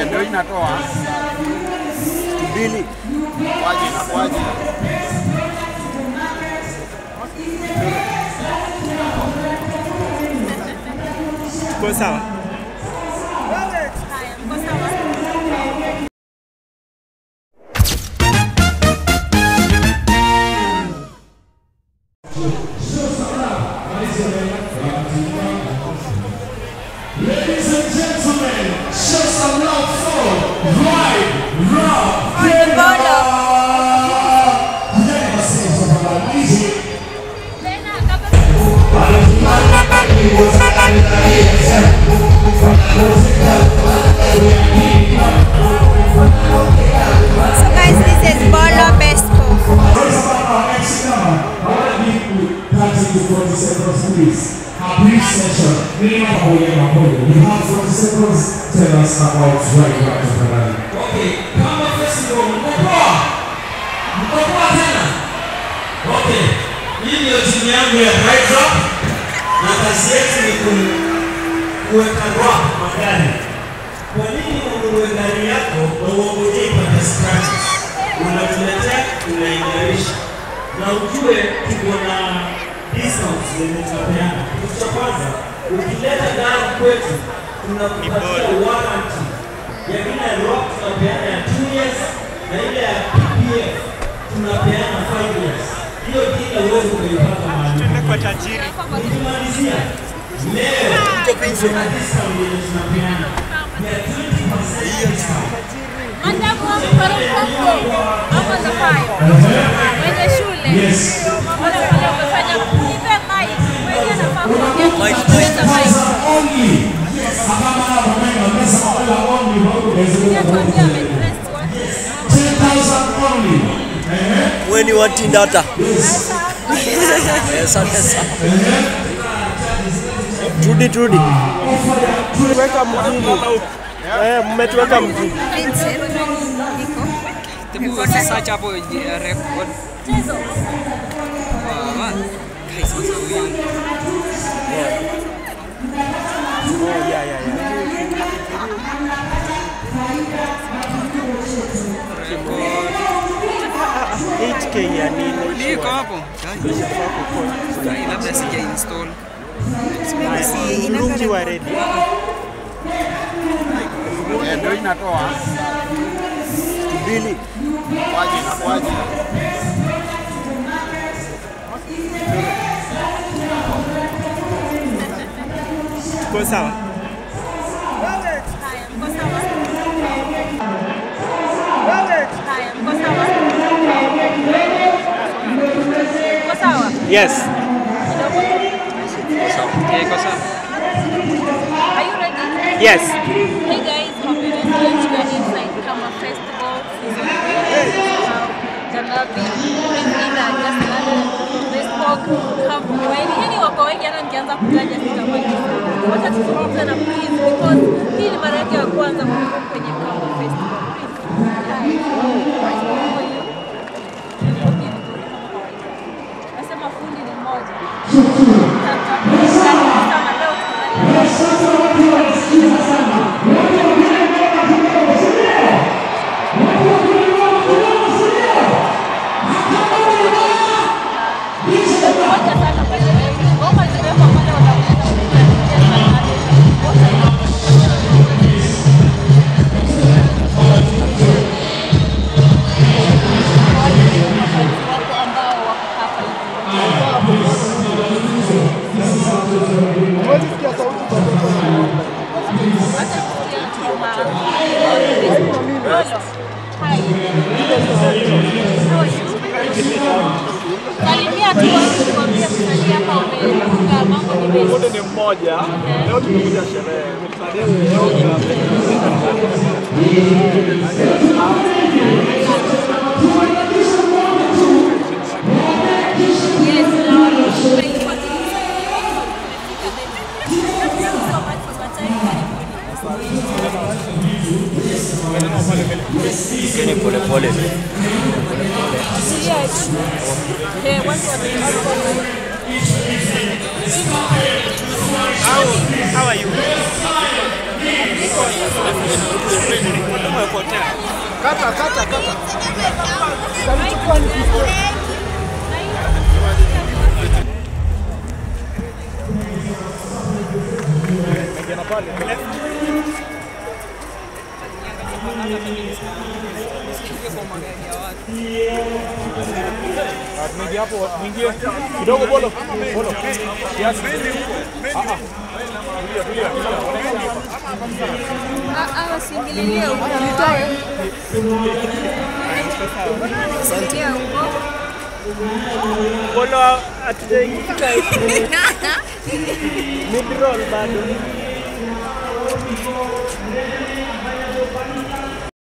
ndio inatoa mbili kwaje kwa sawa. Ladies and gentlemen, show some love for Right Rock Kebala. Never say something about easy. So guys, this is Bolo Besco. To 40 seconds, please. A brief session. Minimum we have 40 seconds. Tell us about Right Rock Kebala. Okay, come on, festival. Mkopoa tena. Okay, hii ndio timu yangu ya Right Rock. Na kazi yetu ni kuweka rock magari. Kwa nini ununue gari yako na uongoje ipate scratches? Unatuletea, unaimarisha. Na ujue tuko na discounts zenye tunapeana. Kitu cha kwanza, ukileta gari kwetu, tunakupatia warranty. Ya ile rock tunapeana ya 2 years na ile ya PPF tunapeana 5 years. Hiyo kila uwezo kuipata mahali. Tuende kwa tajiri. Tukimalizia leo kuna discount yenye tunapeana ya 20% discount. Mandamu wa mkorokongo ama za fire. Wenye shule. Yes. Wale wamefanya nipe mic. Wenye nafaa kuongea kuweza mic. Only. Akama wamema pesa wala only Tuambie amepress watu. 10,000 only. when you want data. Asante sana. Trudi. Tuweka mjini. Mmetuweka mjini. Tebu search hapo record. Chezo. Guys, sasa huyu. Oh, yeah. 8K ya nini? Niko hapo. Guys, labda sija install. Lungi wa ready. Ndio inatoa mbili kwaje Kwa sawa. Yes. Okay, kwa sawa. Are you ready? Yes. Hey guys, hope you enjoyed your inside Kama Festival season 3. Janabi, Prinzina, just Facebook, Kamweni, wako wengi hata nikianza kutaja sitamani. Wacha tuzungumze na please because hii ni mara yake ya kwanza kuperform kwenye Kama Festival. Nasema fundi ni mmoja. Sana leo Salimia tu watu kuambia msanii hapa umefunga mambo ni best. Wote ni mmoja. Leo tumekuja sherehe. Pole. How are you? Kata. Mwingie hapo, mwingie kidogo bolo. Kiasi. Singililia huko. Asante. Bolo hatujaingia. Mid roll bado.